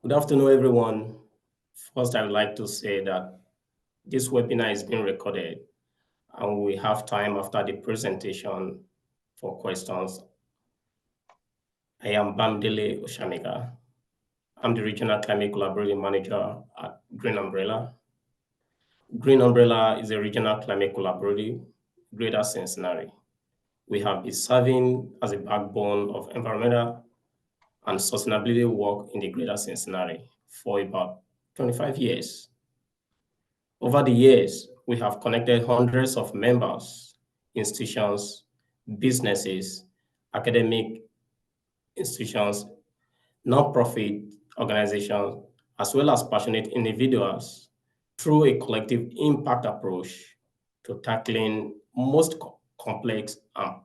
Good afternoon, everyone. First, I would like to say that this webinar is being recorded and we have time after the presentation for questions. I am Bamidele Osamika. I'm the Regional Climate Collaborative Manager at Green Umbrella. Green Umbrella is a regional climate collaborative, Greater Cincinnati. We have been serving as a backbone of environmental and sustainability work in the Greater Cincinnati for about 25 years. Over the years, we have connected hundreds of members, institutions, businesses, academic institutions, nonprofit organizations, as well as passionate individuals through a collective impact approach to tackling most complex and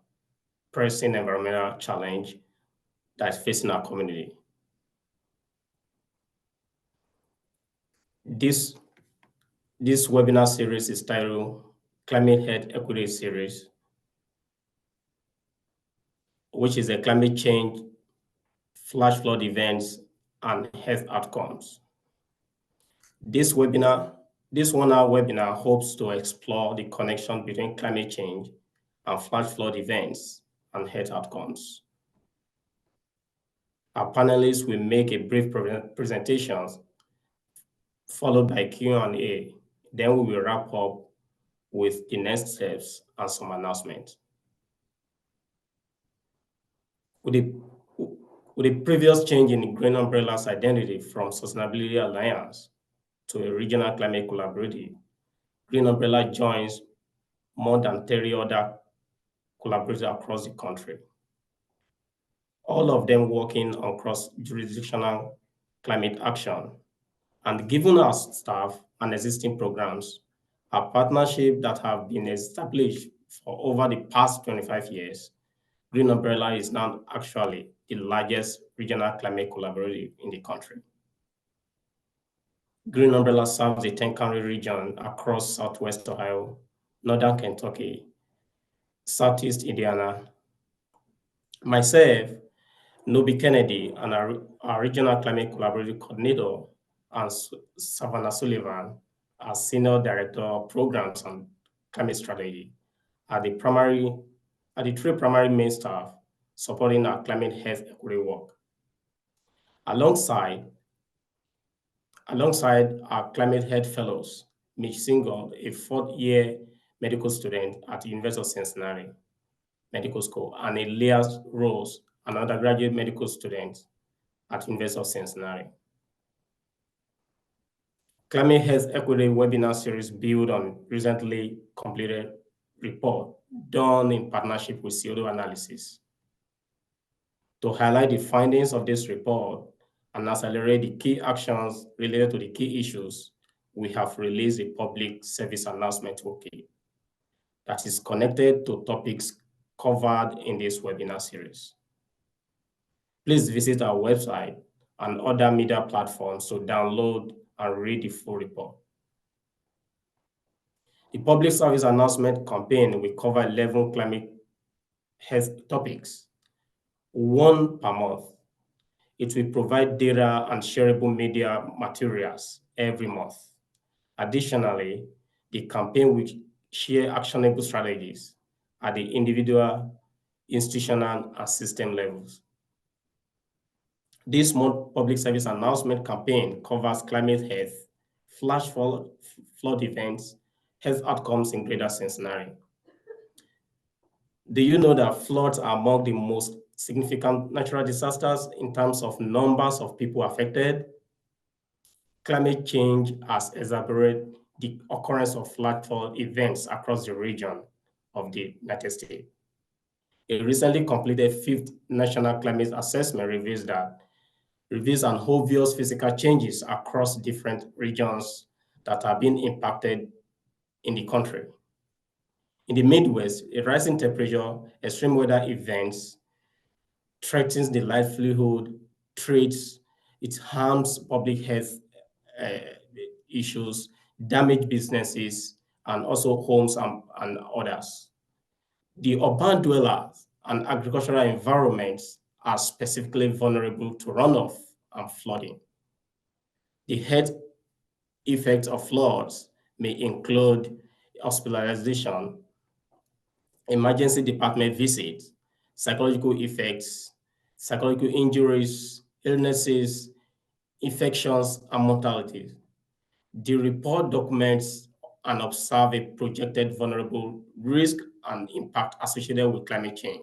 pressing environmental challenge that is facing our community. This, this webinar series is titled Climate Health Equity Series, which is a climate change, flash flood events, and health outcomes. This 1 hour webinar hopes to explore the connection between climate change and flash flood events and health outcomes. Our panelists will make a brief presentation followed by Q&A. Then we will wrap up with the next steps and some announcements. With the previous change in Green Umbrella's identity from Sustainability Alliance to a regional climate collaborative, Green Umbrella joins more than 30 other collaborators across the country, all of them working on cross-jurisdictional climate action. And given our staff and existing programs, our partnership that have been established for over the past 25 years, Green Umbrella is now actually the largest regional climate collaborative in the country. Green Umbrella serves the 10-county region across Southwest Ohio, Northern Kentucky, Southeast Indiana. Myself, Nobi Kennedy, and our Regional Climate Collaborative Coordinator, and Savannah Sullivan, our Senior Director of Programs and Climate Strategy, are the three primary main staff supporting our climate health equity work. Alongside our climate health fellows, Mitch Single, a fourth-year medical student at the University of Cincinnati Medical School, and Elias Rose, an undergraduate medical student at University of Cincinnati. Climate Health Equity webinar series build on recently completed report done in partnership with Scioto Analysis. To highlight the findings of this report and accelerate the key actions related to the key issues, we have released a public service announcement toolkit that is connected to topics covered in this webinar series. Please visit our website and other media platforms to download and read the full report. The public service announcement campaign will cover 11 climate health topics, one per month. It will provide data and shareable media materials every month. Additionally, the campaign will share actionable strategies at the individual, institutional, and system levels. This month's public service announcement campaign covers climate health, flash flood events, health outcomes in Greater Cincinnati. Do you know that floods are among the most significant natural disasters in terms of numbers of people affected? Climate change has exacerbated the occurrence of flash flood events across the region of the United States. A recently completed fifth national climate assessment reveals an obvious physical changes across different regions that are being impacted in the country. In the Midwest, a rising temperature, extreme weather events threatens the livelihood, trades, it harms public health issues, damage businesses, and also homes and others. The urban dwellers and agricultural environments are specifically vulnerable to runoff and flooding. The health effects of floods may include hospitalization, emergency department visits, psychological effects, psychological injuries, illnesses, infections, and mortality. The report documents and observes a projected vulnerable risk and impact associated with climate change.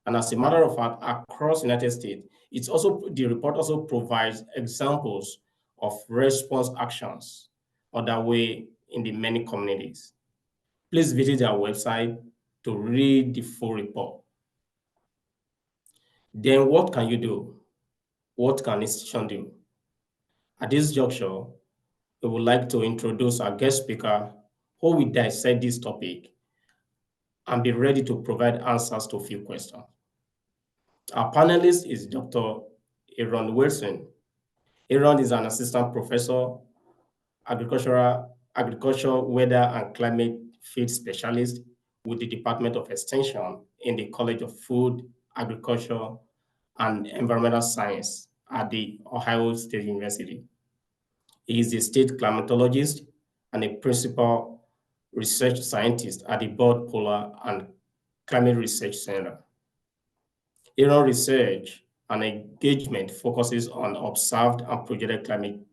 And as a matter of fact, across the United States, the report also provides examples of response actions underway in the many communities. Please visit our website to read the full report. Then what can you do? What can institution do? At this juncture, we would like to introduce our guest speaker who will dissect this topic and be ready to provide answers to a few questions. Our panelist is Dr. Aaron Wilson. Aaron is an assistant professor, agriculture, weather, and climate field specialist with the Department of Extension in the College of Food, Agriculture, and Environmental Science at the Ohio State University. He is a state climatologist and a principal research scientist at the Bird Polar and Climate Research Center. Aaron research and engagement focuses on observed and projected climate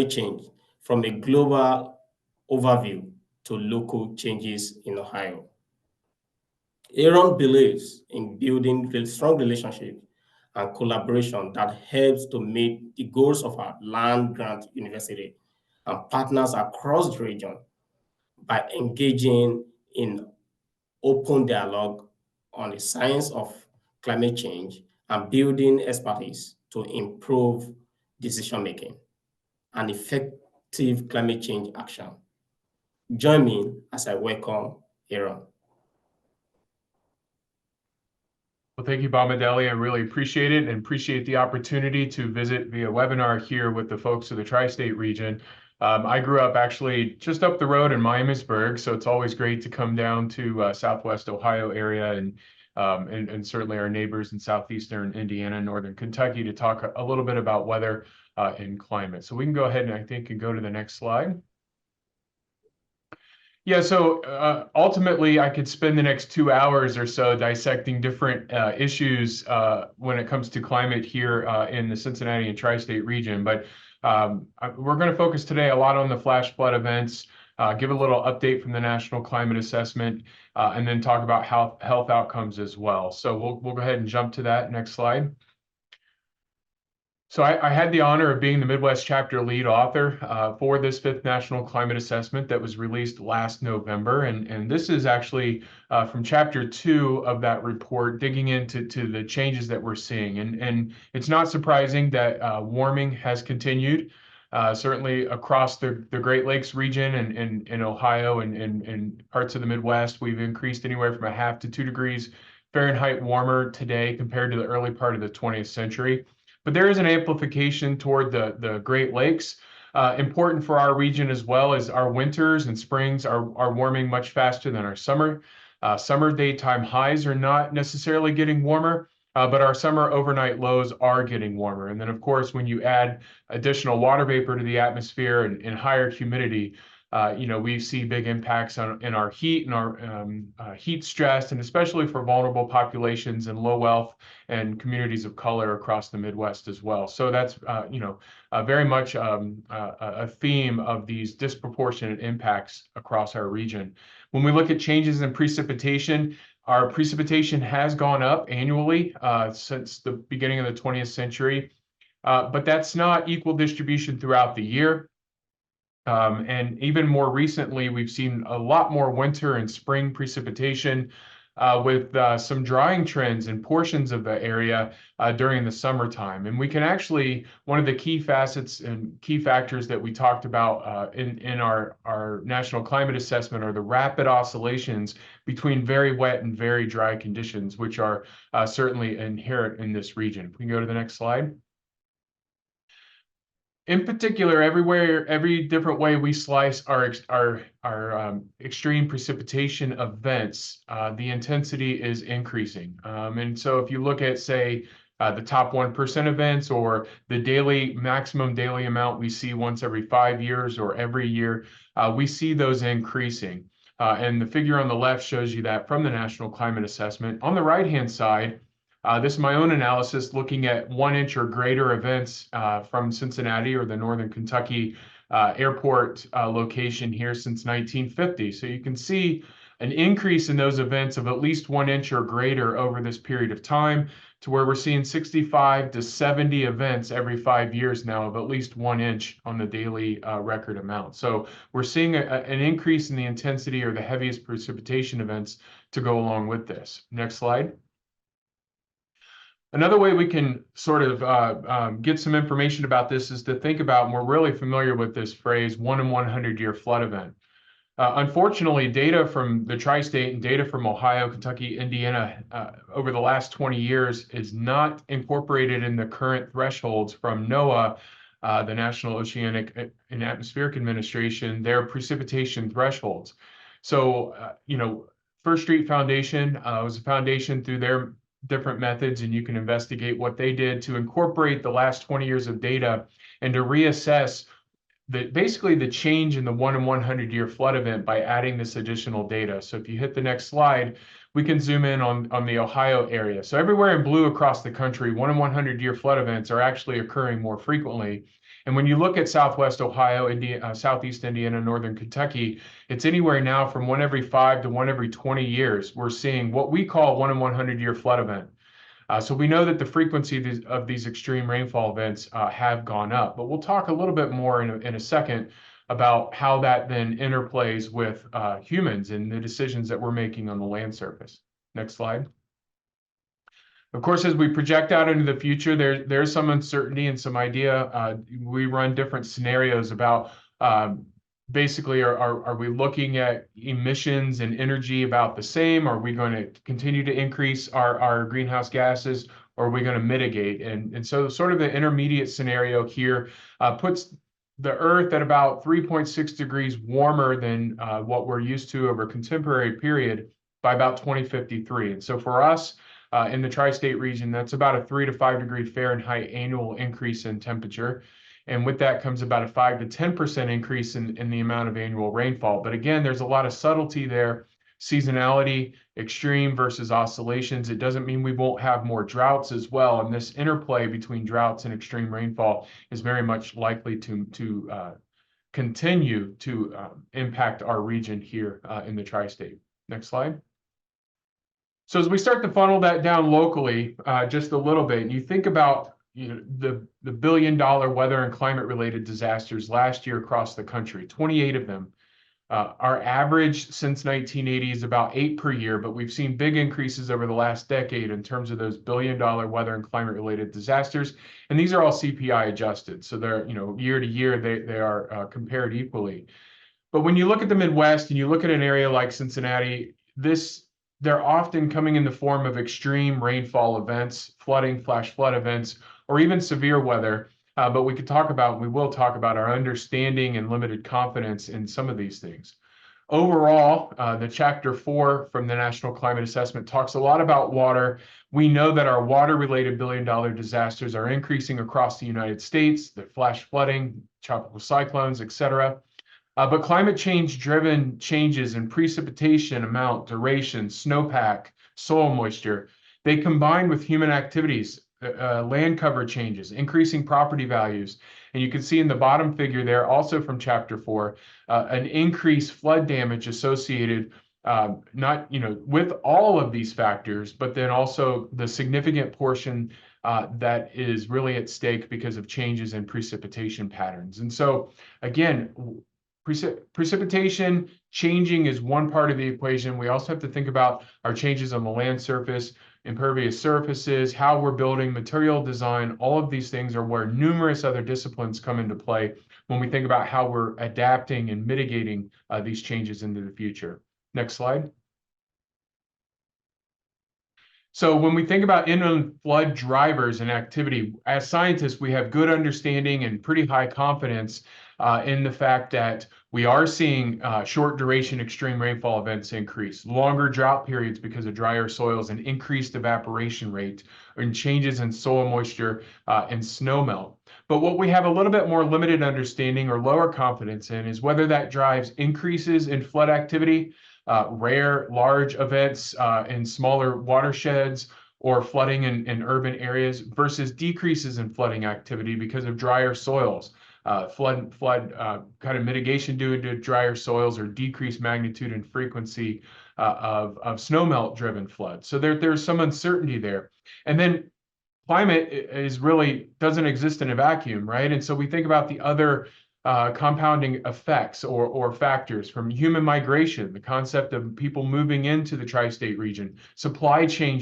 change from a global overview to local changes in Ohio. Aaron believes in building strong relationships and collaboration that helps to meet the goals of our land-grant university and partners across the region by engaging in open dialogue on the science of climate change and building expertise to improve decision-making and effective climate change action. Join me as I welcome Aaron. Well, thank you, Bamidele. I really appreciate it and appreciate the opportunity to visit via webinar here with the folks of the tri-state region. I grew up actually just up the road in Miamisburg, so it's always great to come down to Southwest Ohio area and certainly our neighbors in southeastern Indiana and northern Kentucky to talk a little bit about weather and climate. So we can go ahead and I think and go to the next slide. Yeah, so ultimately, I could spend the next 2 hours or so dissecting different issues when it comes to climate here in the Cincinnati and tri-state region. But we're going to focus today a lot on the flash flood events, give a little update from the National Climate Assessment, and then talk about health outcomes as well. So we'll go ahead and jump to that. Next slide. So I had the honor of being the Midwest chapter lead author for this 5th National Climate Assessment that was released last November. And this is actually from chapter 2 of that report, digging into the changes that we're seeing. And it's not surprising that warming has continued, certainly across the Great Lakes region and in Ohio and parts of the Midwest. We've increased anywhere from 1/2 to 2 degrees Fahrenheit warmer today compared to the early part of the 20th century. But there is an amplification toward the Great Lakes. Important for our region as well as our winters and springs are warming much faster than our summer. Summer daytime highs are not necessarily getting warmer, but our summer overnight lows are getting warmer. And then, of course, when you add additional water vapor to the atmosphere and higher humidity, we see big impacts in our heat and our heat stress, and especially for vulnerable populations and low wealth and communities of color across the Midwest as well. So that's, very much a theme of these disproportionate impacts across our region. When we look at changes in precipitation, our precipitation has gone up annually since the beginning of the 20th century, but that's not equal distribution throughout the year. And even more recently, we've seen a lot more winter and spring precipitation with some drying trends in portions of the area during the summertime. And we can actually, one of the key facets and key factors that we talked about in our National Climate Assessment are the rapid oscillations between very wet and very dry conditions, which are certainly inherent in this region. If we can go to the next slide. In particular, every different way we slice our extreme precipitation events, the intensity is increasing. And so if you look at, say, the top 1% events, or the maximum daily amount we see once every 5 years or every year, we see those increasing. And the figure on the left shows you that from the National Climate Assessment. On the right-hand side, this is my own analysis looking at 1 inch or greater events from Cincinnati, or the Northern Kentucky airport location here, since 1950. So you can see an increase in those events of at least 1 inch or greater over this period of time, to where we're seeing 65 to 70 events every 5 years now of at least 1 inch on the daily record amount. So we're seeing an increase in the intensity or the heaviest precipitation events to go along with this. Next slide. Another way we can sort of get some information about this is to think about, and we're really familiar with this phrase, 1 in 100-year flood event. Unfortunately, data from the tri-state and data from Ohio, Kentucky, Indiana over the last 20 years is not incorporated in the current thresholds from NOAA, the National Oceanic and Atmospheric Administration, their precipitation thresholds. So, First Street Foundation was a foundation through their different methods, and you can investigate what they did to incorporate the last 20 years of data and to reassess basically the change in the 1 in 100-year flood event by adding this additional data. So if you hit the next slide, we can zoom in on the Ohio area. So everywhere in blue across the country, 1 in 100-year flood events are actually occurring more frequently. And when you look at Southwest Ohio, Southeast Indiana, Northern Kentucky, it's anywhere now from 1 every 5 to 1 every 20 years. We're seeing what we call 1 in 100-year flood event. So we know that the frequency of these extreme rainfall events have gone up, but we'll talk a little bit more in a second about how that then interplays with humans and the decisions that we're making on the land surface. Next slide. Of course, as we project out into the future, there's some uncertainty and some idea. We run different scenarios about basically, are we looking at emissions and energy about the same? Are we going to continue to increase our greenhouse gases, or are we going to mitigate? And so sort of the intermediate scenario here puts the Earth at about 3.6 degrees warmer than what we're used to over a contemporary period by about 2053. And so for us in the tri-state region, that's about a 3 to 5 degree Fahrenheit annual increase in temperature. And with that comes about a 5 to 10% increase in the amount of annual rainfall. But again, there's a lot of subtlety there. Seasonality, extreme versus oscillations. It doesn't mean we won't have more droughts as well. And this interplay between droughts and extreme rainfall is very much likely to continue to impact our region here in the tri-state. Next slide. So as we start to funnel that down locally just a little bit, and you think about the billion-dollar weather and climate-related disasters last year across the country, 28 of them. Our average since 1980 is about 8 per year, but we've seen big increases over the last decade in terms of those billion-dollar weather and climate-related disasters. And these are all CPI adjusted, so they're year to year they are compared equally. But when you look at the Midwest and you look at an area like Cincinnati, they're often coming in the form of extreme rainfall events, flooding, flash flood events, or even severe weather. But we will talk about our understanding and limited confidence in some of these things. Overall, the Chapter 4 from the National Climate Assessment talks a lot about water. We know that our water-related billion-dollar disasters are increasing across the United States, the flash flooding, tropical cyclones, etc. But climate change-driven changes in precipitation amount, duration, snowpack, soil moisture, they combine with human activities, land cover changes, increasing property values. And you can see in the bottom figure there, also from Chapter 4, an increased flood damage associated with all of these factors, but then also the significant portion that is really at stake because of changes in precipitation patterns. And so, again, precipitation changing is one part of the equation. We also have to think about our changes on the land surface, impervious surfaces, how we're building, material design. All of these things are where numerous other disciplines come into play when we think about how we're adapting and mitigating these changes into the future. Next slide. So when we think about inland flood drivers and activity, as scientists, we have good understanding and pretty high confidence in the fact that we are seeing short duration extreme rainfall events increase, longer drought periods because of drier soils, and increased evaporation rate, and changes in soil moisture and snow melt. But what we have a little bit more limited understanding or lower confidence in is whether that drives increases in flood activity, rare large events in smaller watersheds, or flooding in urban areas versus decreases in flooding activity because of drier soils. Flood kind of mitigation due to drier soils, or decreased magnitude and frequency of snowmelt driven floods. So there's some uncertainty there. And then climate is really doesn't exist in a vacuum, right? And so we think about the other compounding effects or factors, from human migration, the concept of people moving into the tri-state region, supply chain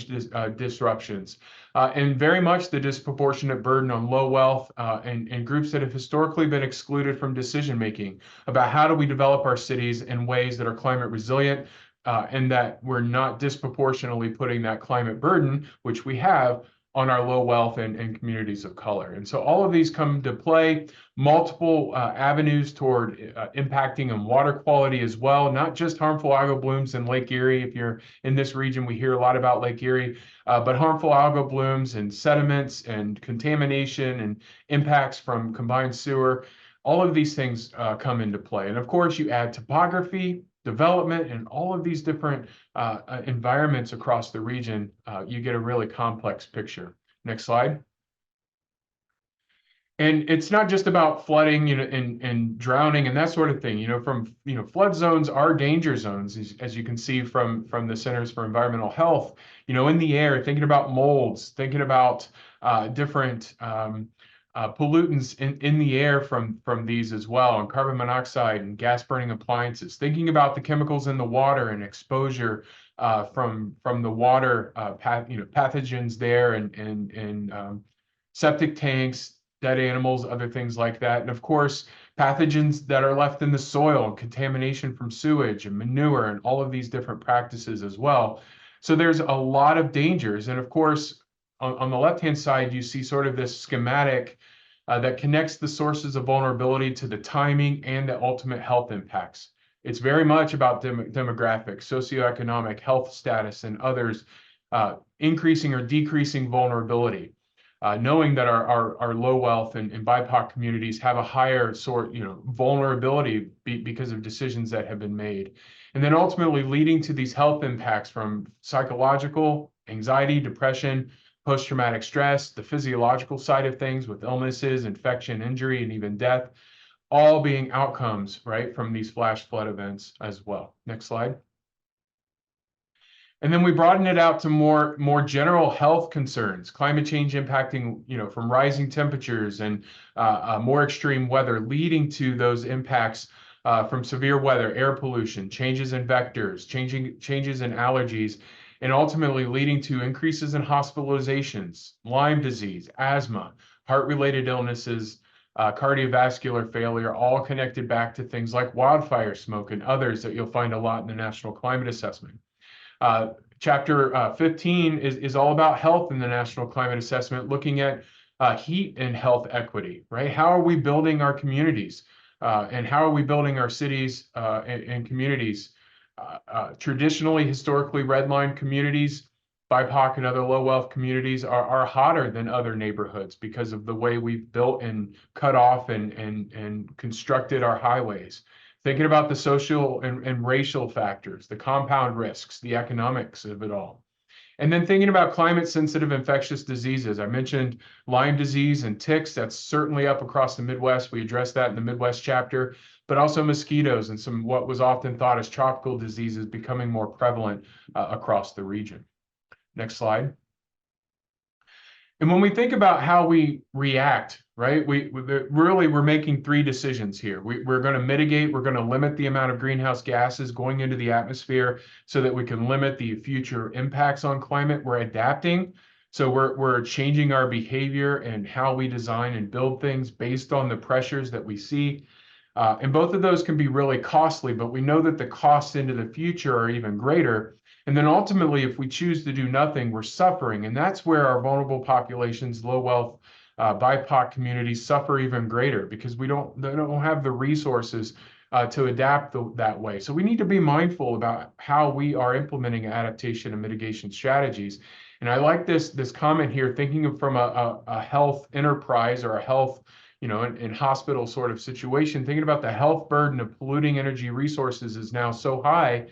disruptions, and very much the disproportionate burden on low wealth and groups that have historically been excluded from decision making about how do we develop our cities in ways that are climate resilient, and that we're not disproportionately putting that climate burden, which we have, on our low wealth and communities of color. And so all of these come to play, multiple avenues toward impacting on water quality as well, not just harmful algal blooms in Lake Erie. If you're in this region, we hear a lot about Lake Erie, but harmful algal blooms and sediments and contamination and impacts from combined sewer. All of these things come into play. And of course, you add topography, development, and all of these different environments across the region, you get a really complex picture. Next slide. And it's not just about flooding, and drowning and that sort of thing. Flood zones are danger zones, as you can see from the Centers for Environmental Health. In the air, thinking about molds, thinking about different pollutants in the air from these as well, and carbon monoxide and gas burning appliances. Thinking about the chemicals in the water and exposure from the water, pathogens there, and septic tanks, dead animals, other things like that. And of course, pathogens that are left in the soil, and contamination from sewage and manure, and all of these different practices as well. So there's a lot of dangers. And of course, on the left-hand side, you see sort of this schematic that connects the sources of vulnerability to the timing and the ultimate health impacts. It's very much about demographics, socioeconomic, health status, and others increasing or decreasing vulnerability. Knowing that our low wealth and BIPOC communities have a higher vulnerability because of decisions that have been made. And then ultimately leading to these health impacts from psychological, anxiety, depression, post-traumatic stress, the physiological side of things with illnesses, infection, injury, and even death, all being outcomes, right, from these flash flood events as well. Next slide. And then we broaden it out to more general health concerns, climate change impacting, from rising temperatures and more extreme weather, leading to those impacts from severe weather, air pollution, changes in vectors, changes in allergies, and ultimately leading to increases in hospitalizations, Lyme disease, asthma, heart-related illnesses, cardiovascular failure, all connected back to things like wildfire smoke and others that you'll find a lot in the National Climate Assessment. Chapter 15 is all about health in the National Climate Assessment, looking at heat and health equity, right? How are we building our communities? And how are we building our cities and communities? Traditionally, historically redlined communities, BIPOC and other low wealth communities are hotter than other neighborhoods because of the way we've built and cut off and constructed our highways. Thinking about the social and racial factors, the compound risks, the economics of it all. And then thinking about climate-sensitive infectious diseases. I mentioned Lyme disease and ticks. That's certainly up across the Midwest. We addressed that in the Midwest chapter, but also mosquitoes and some what was often thought as tropical diseases becoming more prevalent across the region. Next slide. And when we think about how we react, right, we're making three decisions here. We're going to mitigate, we're going to limit the amount of greenhouse gases going into the atmosphere so that we can limit the future impacts on climate. We're adapting, so we're changing our behavior and how we design and build things based on the pressures that we see. And both of those can be really costly, but we know that the costs into the future are even greater. And then ultimately, if we choose to do nothing, we're suffering. And that's where our vulnerable populations, low wealth BIPOC communities suffer even greater because they don't have the resources to adapt that way. So we need to be mindful about how we are implementing adaptation and mitigation strategies. And I like this comment here, thinking of from a health enterprise or a health, in hospital sort of situation, thinking about the health burden of polluting energy resources is now so high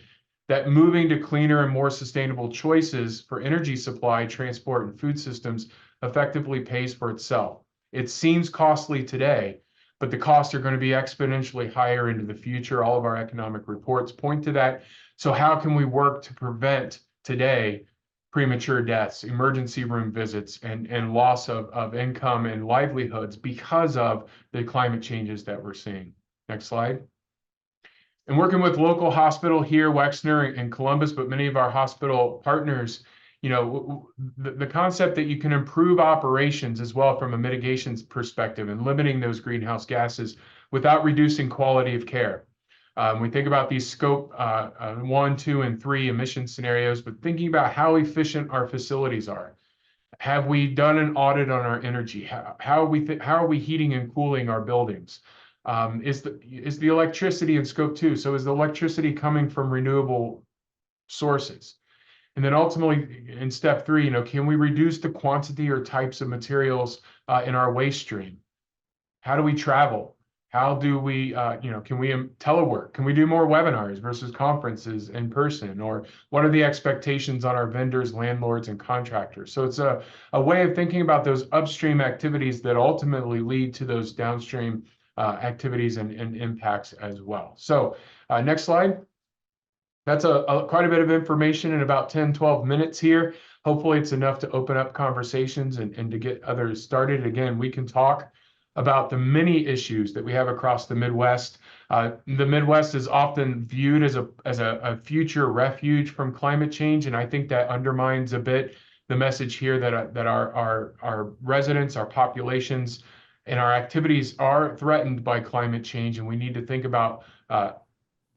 that moving to cleaner and more sustainable choices for energy supply, transport, and food systems effectively pays for itself. It seems costly today, but the costs are going to be exponentially higher into the future. All of our economic reports point to that. So how can we work to prevent today premature deaths, emergency room visits, and loss of income and livelihoods because of the climate changes that we're seeing? Next slide. And working with local hospital here, Wexner and Columbus, but many of our hospital partners, the concept that you can improve operations as well from a mitigation perspective and limiting those greenhouse gases without reducing quality of care. We think about these scope 1, 2, and 3 emission scenarios, but thinking about how efficient our facilities are. Have we done an audit on our energy? How are we heating and cooling our buildings? Is the electricity in scope 2? So is the electricity coming from renewable sources? And then ultimately in step 3, can we reduce the quantity or types of materials in our waste stream? How do we travel? How do we, can we telework? Can we do more webinars versus conferences in person? Or what are the expectations on our vendors, landlords, and contractors? So it's a way of thinking about those upstream activities that ultimately lead to those downstream activities and impacts as well. So next slide. That's quite a bit of information in about 10, 12 minutes here. Hopefully it's enough to open up conversations and to get others started. Again, we can talk about the many issues that we have across the Midwest. The Midwest is often viewed as a future refuge from climate change, and I think that undermines a bit the message here that our residents, our populations, and our activities are threatened by climate change, and we need to think about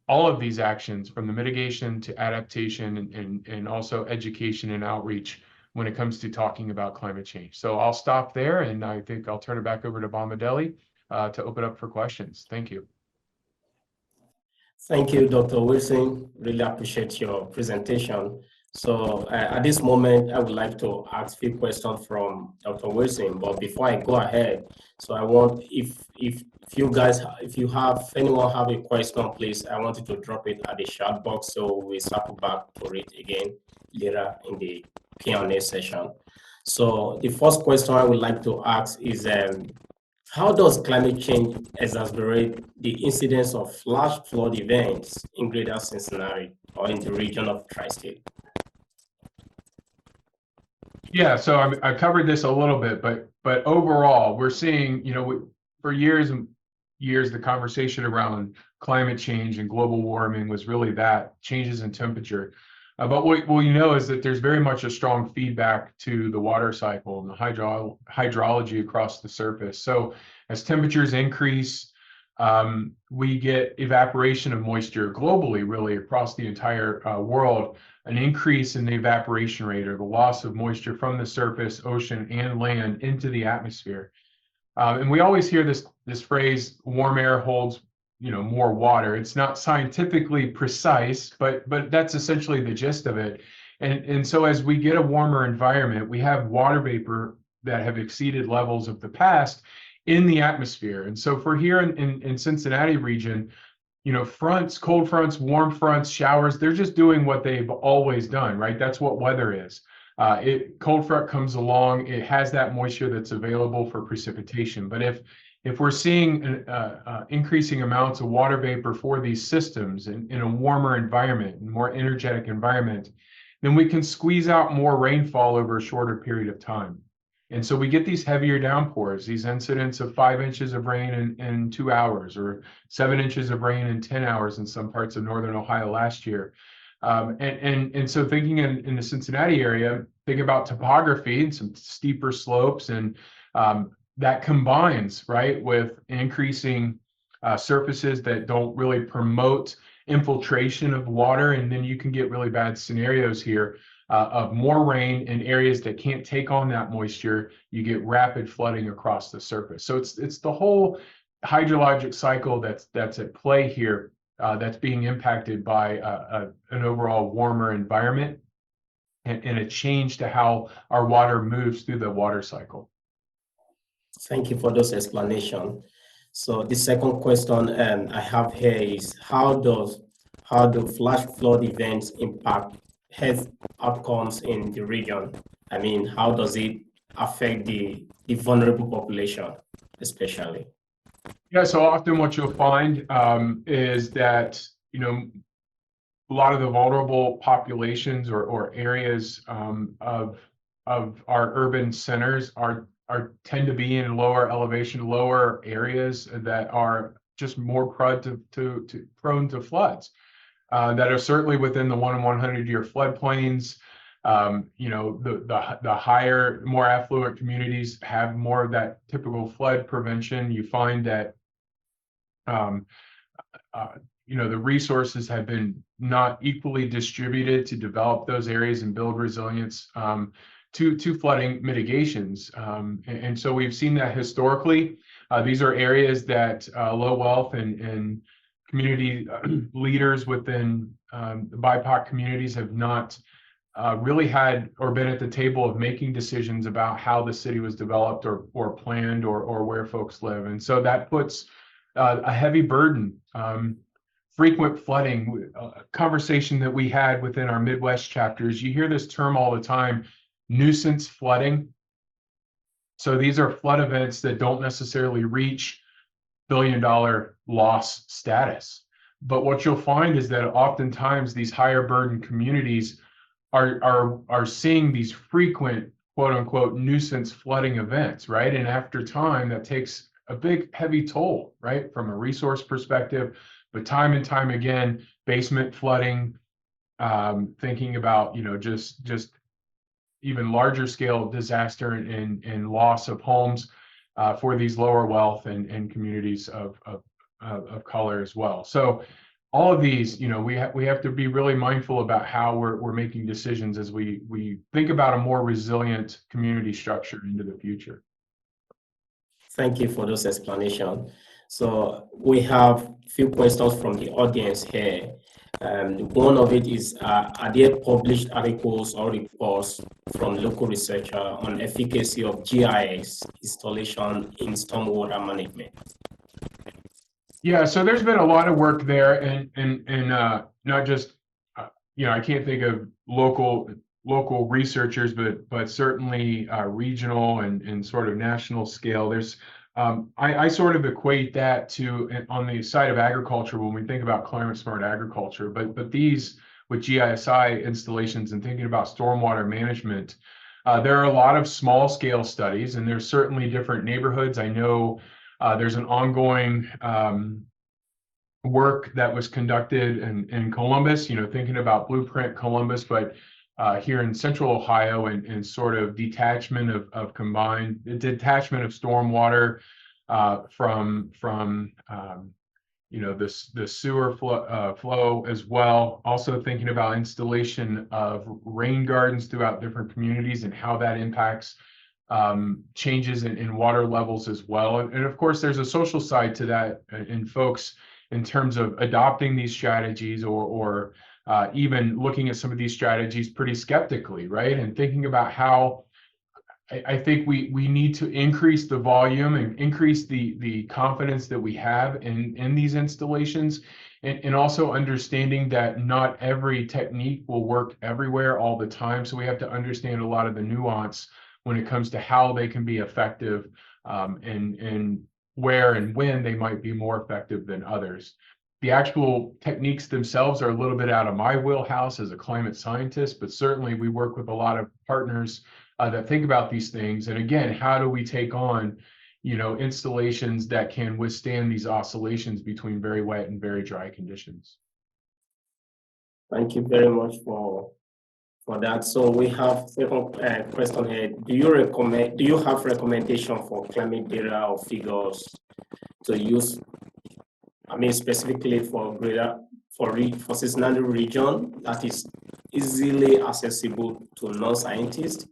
all of these actions from the mitigation to adaptation and also education and outreach when it comes to talking about climate change. So I'll stop there, and I think I'll turn it back over to Bamidele to open up for questions. Thank you. Thank you, Dr. Wilson. Really appreciate your presentation. So at this moment, I would like to ask a few questions from Dr. Wilson. But before I go ahead, so I want, if anyone have a question, please, I want you to drop it at the chat box so we circle back to it again later in the Q&A session. So the first question I would like to ask is, how does climate change exacerbate the incidence of flash flood events in Greater Cincinnati or in the region of Tri-State? Yeah, so I covered this a little bit, but overall, we're seeing, for years and years, the conversation around climate change and global warming was really that changes in temperature. But what we know is that there's very much a strong feedback to the water cycle and the hydrology across the surface. So as temperatures increase, we get evaporation of moisture globally, really across the entire world, an increase in the evaporation rate or the loss of moisture from the surface, ocean, and land into the atmosphere. And we always hear this phrase, warm air holds more water. It's not scientifically precise, but that's essentially the gist of it. And so as we get a warmer environment, we have water vapor that have exceeded levels of the past in the atmosphere. And so for here in Cincinnati region, fronts, cold fronts, warm fronts, showers, they're just doing what they've always done, right? That's what weather is. Cold front comes along, it has that moisture that's available for precipitation. But if we're seeing increasing amounts of water vapor for these systems in a warmer environment, more energetic environment, then we can squeeze out more rainfall over a shorter period of time. And so we get these heavier downpours, these incidents of 5 inches of rain in 2 hours, or 7 inches of rain in 10 hours in some parts of northern Ohio last year. And so thinking in the Cincinnati area, think about topography and some steeper slopes, and that combines, right, with increasing surfaces that don't really promote infiltration of water, and then you can get really bad scenarios here of more rain in areas that can't take on that moisture, you get rapid flooding across the surface. So it's the whole hydrologic cycle that's at play here that's being impacted by an overall warmer environment and a change to how our water moves through the water cycle. Thank you for those explanations. So the second question I have here is how do flash flood events impact health outcomes in the region? I mean, how does it affect the vulnerable population, especially? Yeah, so often what you'll find is that, a lot of the vulnerable populations or areas of our urban centers are tend to be in lower elevation, lower areas that are just more prone to floods. That are certainly within the 1 in 100 year floodplains. The higher, more affluent communities have more of that typical flood prevention. You find that the resources have been not equally distributed to develop those areas and build resilience to flooding mitigations. And so we've seen that historically. These are areas that low wealth and community leaders within the BIPOC communities have not really had or been at the table of making decisions about how the city was developed or planned or where folks live. And so that puts a heavy burden. Frequent flooding, a conversation that we had within our Midwest chapters, you hear this term all the time, nuisance flooding. So these are flood events that don't necessarily reach billion-dollar loss status. But what you'll find is that oftentimes these higher burden communities are seeing these frequent quote unquote nuisance flooding events, right? And after time, that takes a big heavy toll, right? From a resource perspective, but time and time again, basement flooding, thinking about, just even larger scale disaster and loss of homes for these lower wealth and communities of color as well. So all of these, we have to be really mindful about how we're making decisions as we think about a more resilient community structure into the future. Thank you for those explanations. So we have a few questions from the audience here. One of it is, are there published articles or reports from local researchers on efficacy of GIS installation in stormwater management? Yeah, so there's been a lot of work there, and not just, I can't think of local researchers, but certainly regional and sort of national scale. There's I sort of equate that to on the side of agriculture when we think about climate smart agriculture, but these with GISI installations and thinking about stormwater management, there are a lot of small scale studies, and there's certainly different neighborhoods. I know there's an ongoing work that was conducted in Columbus, thinking about Blueprint Columbus, but here in central Ohio and sort of detachment of stormwater from the sewer flow as well. Also thinking about installation of rain gardens throughout different communities and how that impacts changes in water levels as well. And of course, there's a social side to that in folks in terms of adopting these strategies or even looking at some of these strategies pretty skeptically, right? And thinking about how I think we need to increase the volume and increase the confidence that we have in these installations, and also understanding that not every technique will work everywhere all the time. So we have to understand a lot of the nuance when it comes to how they can be effective and where and when they might be more effective than others. The actual techniques themselves are a little bit out of my wheelhouse as a climate scientist, but certainly we work with a lot of partners that think about these things. And again, how do we take on, installations that can withstand these oscillations between very wet and very dry conditions? Thank you very much for that. So we have second question here. Do you have recommendation for climate data or figures to use? I mean, specifically for Cincinnati region, that is easily accessible to non-scientists?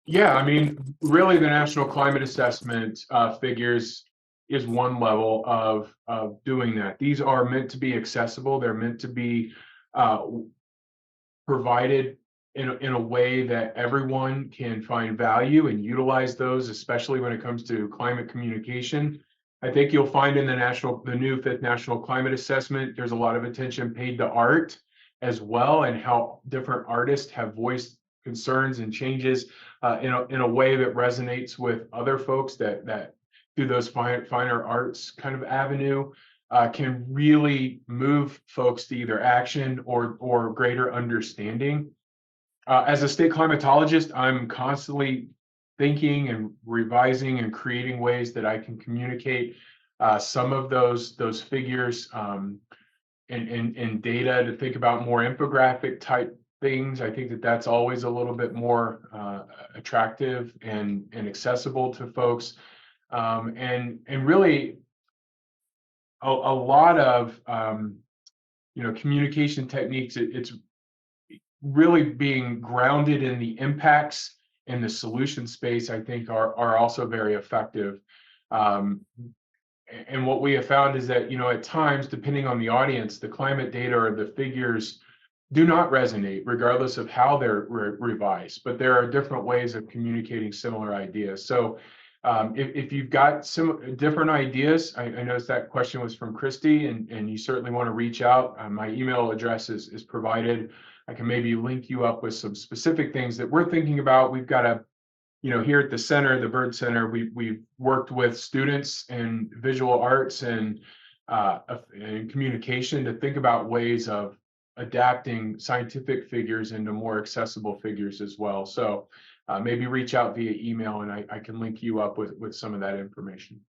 Yeah, I mean, really, the National Climate Assessment figures is one level of doing that. These are meant to be accessible. They're meant to be uh, provided in a way that everyone can find value and utilize those, especially when it comes to climate communication. I think you'll find in the new fifth National Climate Assessment, there's a lot of attention paid to art as well, and how different artists have voiced concerns and changes in a way that resonates with other folks that through those finer arts kind of avenue can really move folks to either action or greater understanding. As a state climatologist, I'm constantly thinking and revising and creating ways that I can communicate some of those figures and data to think about more infographic type things. I think that that's always a little bit more attractive and accessible to folks. And really a lot of communication techniques. It's really being grounded in the impacts and the solution space. I think are also very effective. Um, and what we have found is that at times, depending on the audience, the climate data or the figures do not resonate, regardless of how they're revised. But there are different ways of communicating similar ideas. So if you've got some different ideas, I noticed that question was from Christy, and you certainly want to reach out. My email address is provided. I can maybe link you up with some specific things that we're thinking about. We've got here at the center, the Bird Center, we've worked with students in visual arts and communication to think about ways of adapting scientific figures into more accessible figures as well. So maybe reach out via email, and I can link you up with some of that information.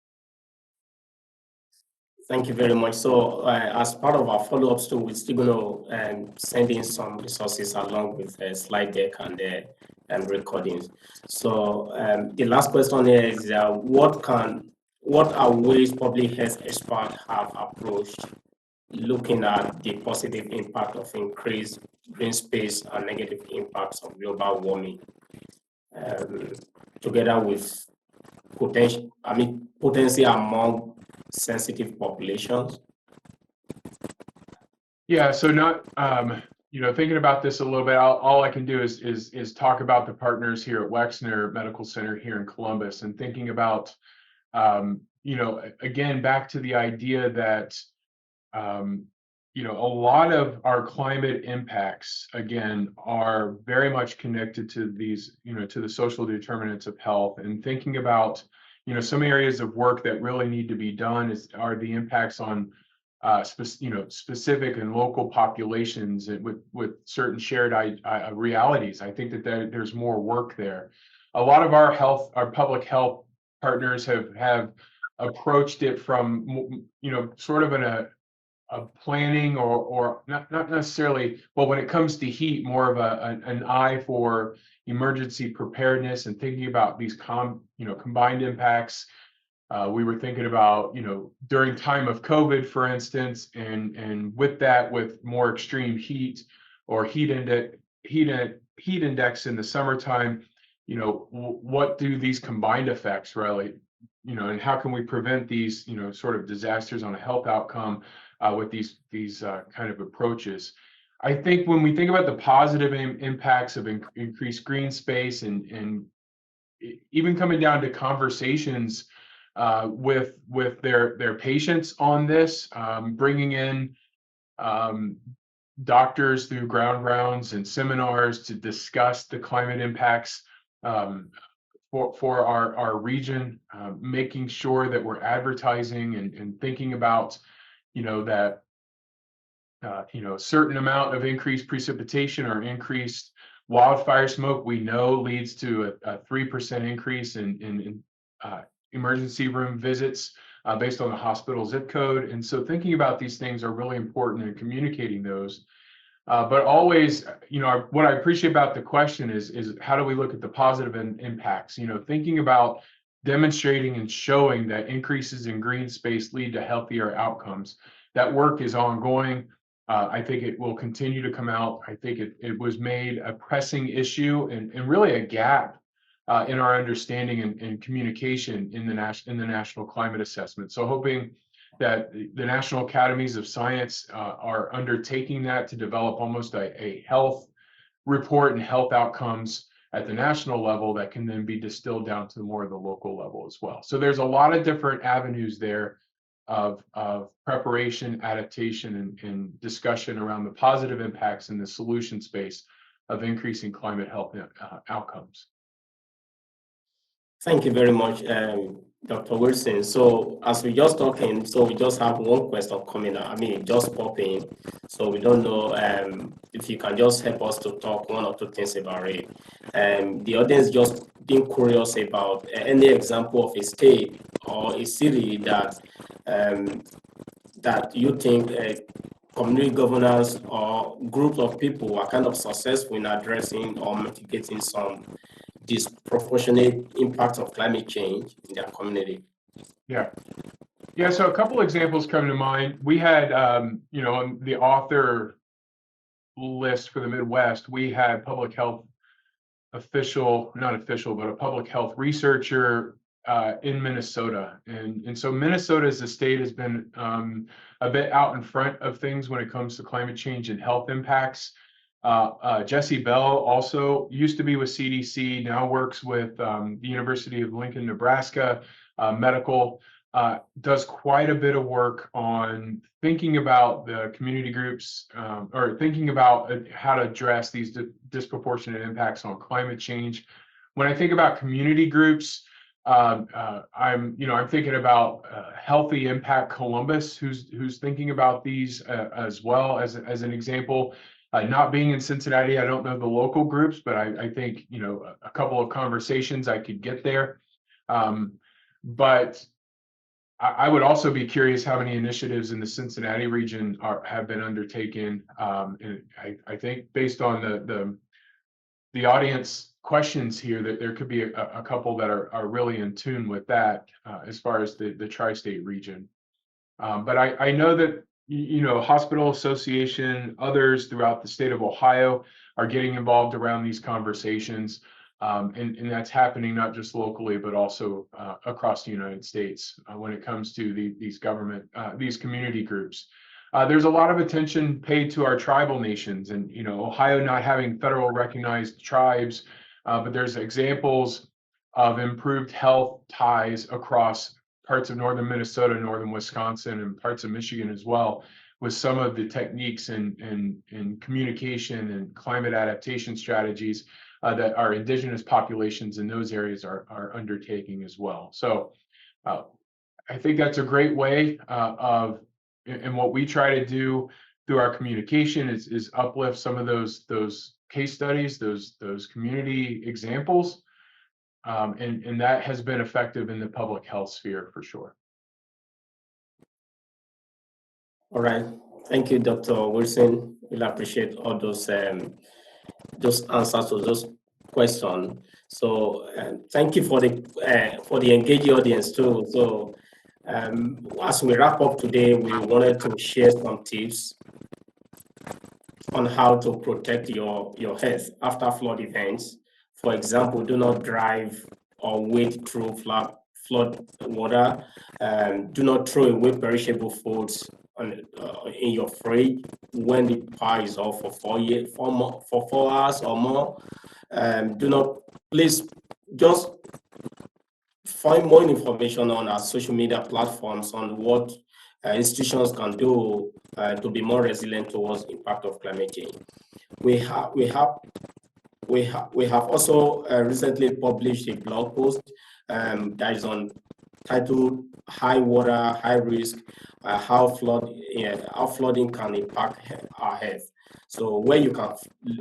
Thank you very much. So as part of our follow-ups too, we're still going to send in some resources along with the slide deck and recordings. So the last question here is what are ways public health experts have approached looking at the positive impact of increased green space and negative impacts of global warming, together with potency among sensitive populations? Yeah, so not thinking about this a little bit, all I can do is talk about the partners here at Wexner Medical Center here in Columbus, and thinking about again, back to the idea that a lot of our climate impacts, again, are very much connected to these, to the social determinants of health. And thinking about, some areas of work that really need to be done are the impacts on, specific and local populations with certain shared realities. I think that there's more work there. A lot of our public health partners have approached it from, sort of a planning or not necessarily, but when it comes to heat, more of an eye for emergency preparedness and thinking about these combined impacts. We were thinking about, during time of COVID, for instance, and with more extreme heat or heat index in the summertime, what do these combined effects really, and how can we prevent these, sort of disasters on a health outcome with these kind of approaches. I think when we think about the positive impacts of increased green space and even coming down to conversations with their patients on this, bringing in doctors through ground rounds and seminars to discuss the climate impacts for our region, making sure that we're advertising and thinking about that a certain amount of increased precipitation or increased wildfire smoke we know leads to a 3% increase in emergency room visits based on the hospital zip code. And so thinking about these things are really important in communicating those. But always, what I appreciate about the question is how do we look at the positive impacts? Thinking about demonstrating and showing that increases in green space lead to healthier outcomes. That work is ongoing. I think it will continue to come out. I think it was made a pressing issue and really a gap in our understanding and communication in the National Climate Assessment. So hoping that the National Academies of Science are undertaking that to develop almost a health report and health outcomes at the national level that can then be distilled down to more of the local level as well. So there's a lot of different avenues there of preparation, adaptation, and discussion around the positive impacts in the solution space of increasing climate health outcomes. Thank you very much, Dr. Wilson. So as we just talking, so we just have one question coming up. I mean, just popping. So we don't know if you can just help us to talk one or two things about it. The audience just being curious about any example of a state or a city that that you think community governance or groups of people are kind of successful in addressing or mitigating some disproportionate impact of climate change in their community. Yeah. So a couple examples come to mind. We had, on the author list for the Midwest, we had public health not official, but a public health researcher in Minnesota. And so Minnesota as a state has been a bit out in front of things when it comes to climate change and health impacts. Jesse Bell also used to be with CDC, now works with the University of Lincoln, Nebraska Medical, does quite a bit of work on thinking about the community groups or thinking about how to address these disproportionate impacts on climate change. When I think about community groups, I'm thinking about Healthy Impact Columbus, who's thinking about these as well as an example. Not being in Cincinnati, I don't know the local groups, but I think, a couple of conversations I could get there. But I would also be curious how many initiatives in the Cincinnati region have been undertaken. And I think based on the audience questions here, that there could be a couple that are really in tune with that as far as the tri-state region. But I know that Hospital Association, others throughout the state of Ohio are getting involved around these conversations. And that's happening not just locally, but also across the United States when it comes to these community groups. There's a lot of attention paid to our tribal nations, and Ohio not having federal recognized tribes, but there's examples of improved health ties across parts of northern Minnesota, northern Wisconsin, and parts of Michigan as well, with some of the techniques and communication and climate adaptation strategies that our indigenous populations in those areas are undertaking as well. So I think that's a great way and what we try to do through our communication is uplift some of those case studies, those community examples. And that has been effective in the public health sphere for sure. All right. Thank you, Dr. Wilson. We'll appreciate all those answers to those questions. So thank you for the engaged audience too. So as we wrap up today, we wanted to share some tips on how to protect your health after flood events. For example, do not drive or wade through flood water. Do not throw away perishable foods in your fridge when the power is off for 4 hours or more. Do not, please just find more information on our social media platforms on what institutions can do to be more resilient towards the impact of climate change. We have also recently published a blog post that is titled "High Water, High Risk: How Flooding Can Impact Our Health." So where you can,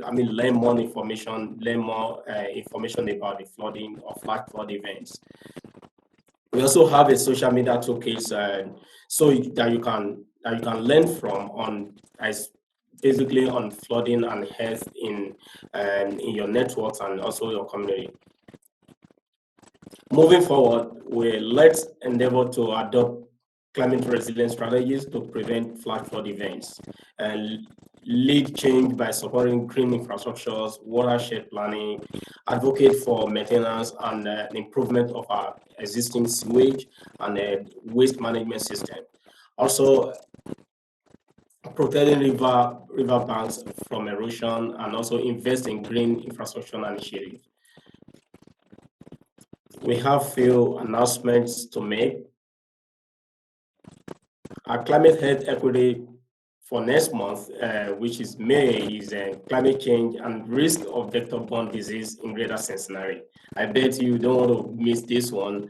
learn more information about the flooding or flash flood events. We also have a social media toolkit so that you can learn from basically on flooding and health in your networks and also your community. Moving forward, let's endeavor to adopt climate resilient strategies to prevent flash flood events, and lead change by supporting green infrastructures, watershed planning, advocate for maintenance and improvement of our existing sewage and waste management system. Also, protecting river banks from erosion, and also invest in green infrastructure initiatives. We have few announcements to make. Our climate health equity for next month, which is May, is climate change and risk of vector-borne disease in Greater Cincinnati. I bet you don't want to miss this one.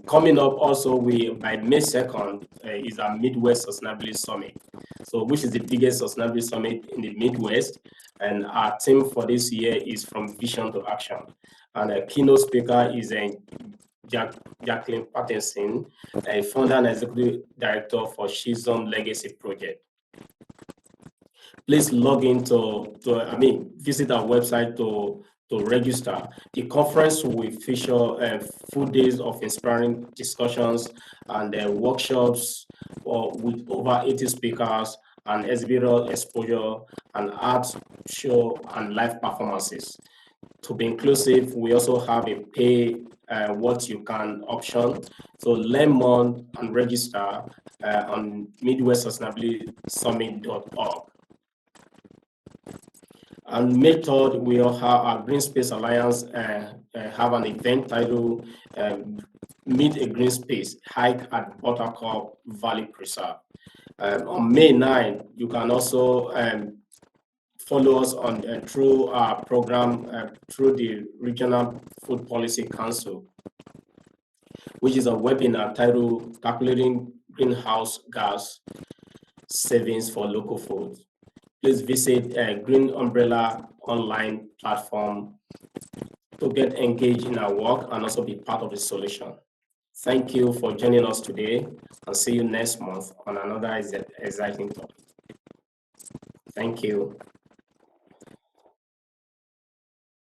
Coming up also, by May 2nd is our Midwest Sustainability Summit, so which is the biggest sustainability summit in the Midwest. And our theme for this year is From Vision to Action. And a keynote speaker is Jacqueline Patterson, a founder and executive director for Shizom Legacy Project. Please log in visit our website to register. The conference will feature full days of inspiring discussions and workshops with over 80 speakers and exhibitor exposure and art show and live performances. To be inclusive, we also have a pay what you can option. So learn more and register on midwestsustainabilitysummit.org. And May 3rd, we will have our Green Space Alliance have an event titled Meet a Green Space, Hike at Buttercup Valley Preserve. On May 9th, you can also follow us on through our program through the Regional Food Policy Council, which is a webinar titled Calculating Greenhouse Gas Savings for Local Food. Please visit Green Umbrella online platform to get engaged in our work and also be part of the solution. Thank you for joining us today, and see you next month on another exciting topic. Thank you.